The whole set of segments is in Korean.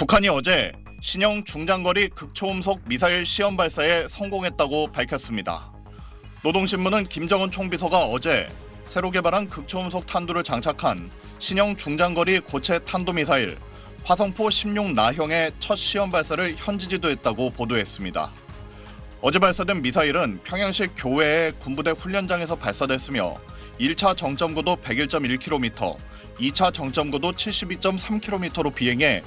북한이 어제 신형 중장거리 극초음속 미사일 시험 발사에 성공했다고 밝혔습니다. 노동신문은 김정은 총비서가 어제 새로 개발한 극초음속 탄두를 장착한 신형 중장거리 고체 탄도미사일 화성포 16나형의 첫 시험 발사를 현지 지도했다고 보도했습니다. 어제 발사된 미사일은 평양시 교외의 군부대 훈련장에서 발사됐으며 1차 정점고도 101.1km, 2차 정점고도 72.3km로 비행해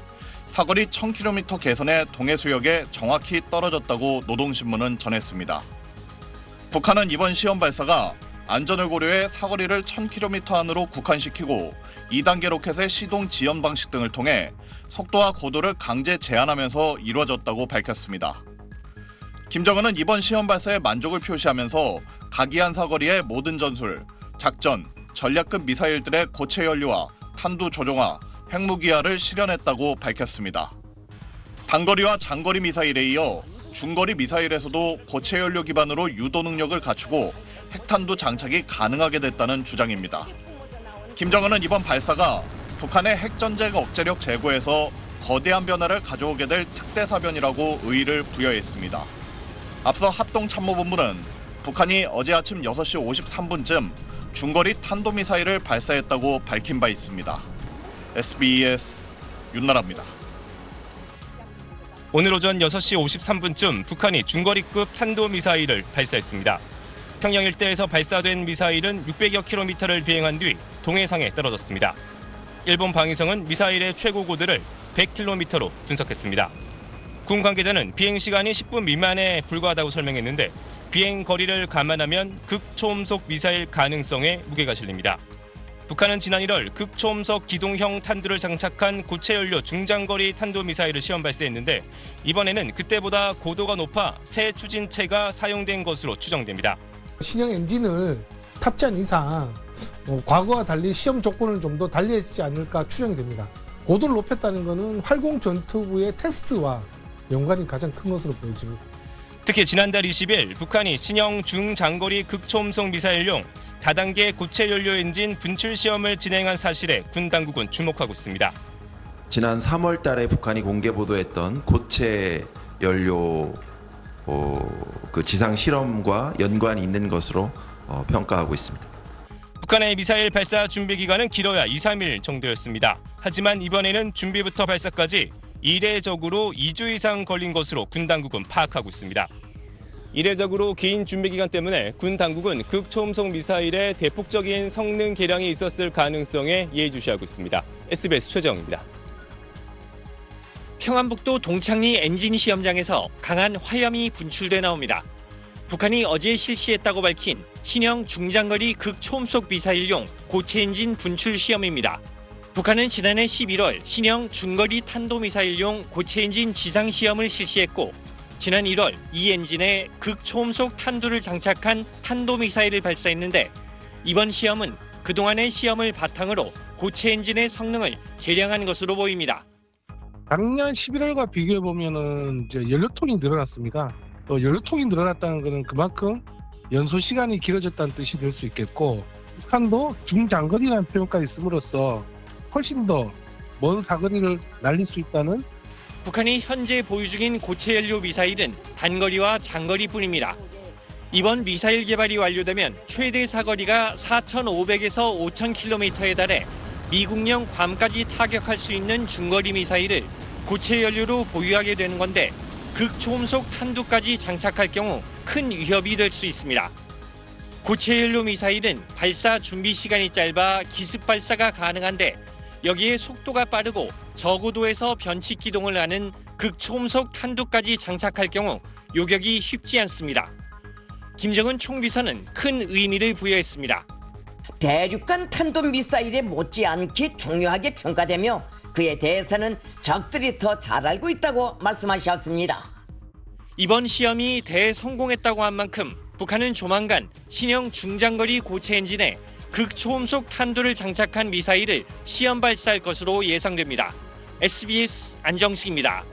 사거리 1000km 개선의 동해수역에 정확히 떨어졌다고 노동신문은 전했습니다. 북한은 이번 시험 발사가 안전을 고려해 사거리를 1000km 안으로 국한시키고 2단계 로켓의 시동 지연 방식 등을 통해 속도와 고도를 강제 제한하면서 이루어졌다고 밝혔습니다. 김정은은 이번 시험 발사에 만족을 표시하면서 각이한 사거리의 모든 전술, 작전, 전략급 미사일들의 고체 연료와 탄두 조종화, 핵무기화를 실현했다고 밝혔습니다. 단거리와 장거리 미사일에 이어 중거리 미사일에서도 고체 연료 기반으로 유도 능력을 갖추고 핵탄두 장착이 가능하게 됐다는 주장입니다. 김정은은 이번 발사가 북한의 핵전쟁 억제력 제고에서 거대한 변화를 가져오게 될 특대사변이라고 의의를 부여했습니다. 앞서 합동참모본부는 북한이 어제 아침 6시 53분쯤 중거리 탄도미사일을 발사했다고 밝힌 바 있습니다. SBS 윤나라입니다. 오늘 오전 6시 53분쯤 북한이 중거리급 탄도미사일을 발사했습니다. 평양 일대에서 발사된 미사일은 600여 킬로미터를 비행한 뒤 동해상에 떨어졌습니다. 일본 방위성은 미사일의 최고 고도를 100km로 분석했습니다. 군 관계자는 비행 시간이 10분 미만에 불과하다고 설명했는데 비행 거리를 감안하면 극초음속 미사일 가능성에 무게가 실립니다. 북한은 지난 1월 극초음속 기동형 탄두를 장착한 고체 연료 중장거리 탄도미사일을 시험 발사했는데 이번에는 그때보다 고도가 높아 새 추진체가 사용된 것으로 추정됩니다. 신형 엔진을 탑재한 이상 과거와 달리 시험 조건을 좀 더 달리했지 않을까 추정이 됩니다. 고도를 높였다는 것은 활공 전투부의 테스트와 연관이 가장 큰 것으로 보여집니다. 특히 지난달 20일 북한이 신형 중장거리 극초음속 미사일용 다단계 고체 연료 엔진 분출 시험을 진행한 사실에 군 당국은 주목하고 있습니다. 지난 3월 달에 북한이 공개 보도했던 고체 연료 그 지상 실험과 연관이 있는 것으로 평가하고 있습니다. 북한의 미사일 발사 준비 기간은 길어야 2, 3일 정도였습니다. 하지만 이번에는 준비부터 발사까지 이례적으로 2주 이상 걸린 것으로 군 당국은 파악하고 있습니다. 이례적으로 긴 준비 기간 때문에 군 당국은 극초음속 미사일의 대폭적인 성능 개량이 있었을 가능성에 예의주시하고 있습니다. SBS 최정입니다. 평안북도 동창리 엔진 시험장에서 강한 화염이 분출돼 나옵니다. 북한이 어제 실시했다고 밝힌 신형 중장거리 극초음속 미사일용 고체 엔진 분출 시험입니다. 북한은 지난해 11월 신형 중거리 탄도미사일용 고체 엔진 지상 시험을 실시했고 지난 1월 이 엔진에 극초음속 탄두를 장착한 탄도미사일을 발사했는데 이번 시험은 그동안의 시험을 바탕으로 고체 엔진의 성능을 개량한 것으로 보입니다. 작년 11월과 비교해 보면은 이제 연료통이 늘어났습니다. 또 연료통이 늘어났다는 것은 그만큼 연소 시간이 길어졌다는 뜻이 될 수 있겠고 북한도 중장거리라는 표현까지 씀으로써 훨씬 더 먼 사거리를 날릴 수 있다는 북한이 현재 보유 중인 고체 연료 미사일은 단거리와 장거리뿐입니다. 이번 미사일 개발이 완료되면 최대 사거리가 4,500에서 5,000km에 달해 미국령 괌까지 타격할 수 있는 중거리 미사일을 고체 연료로 보유하게 되는 건데 극초음속 탄두까지 장착할 경우 큰 위협이 될 수 있습니다. 고체 연료 미사일은 발사 준비 시간이 짧아 기습 발사가 가능한데 여기에 속도가 빠르고 저고도에서 변칙 기동을 하는 극초음속 탄두까지 장착할 경우 요격이 쉽지 않습니다. 김정은 총비서는 큰 의미를 부여했습니다. 대륙간 탄도미사일에 못지않게 중요하게 평가되며 그에 대해서는 적들이 더 잘 알고 있다고 말씀하셨습니다. 이번 시험이 대성공했다고 한 만큼 북한은 조만간 신형 중장거리 고체 엔진에 극초음속 탄두를 장착한 미사일을 시험 발사할 것으로 예상됩니다. SBS 안정식입니다.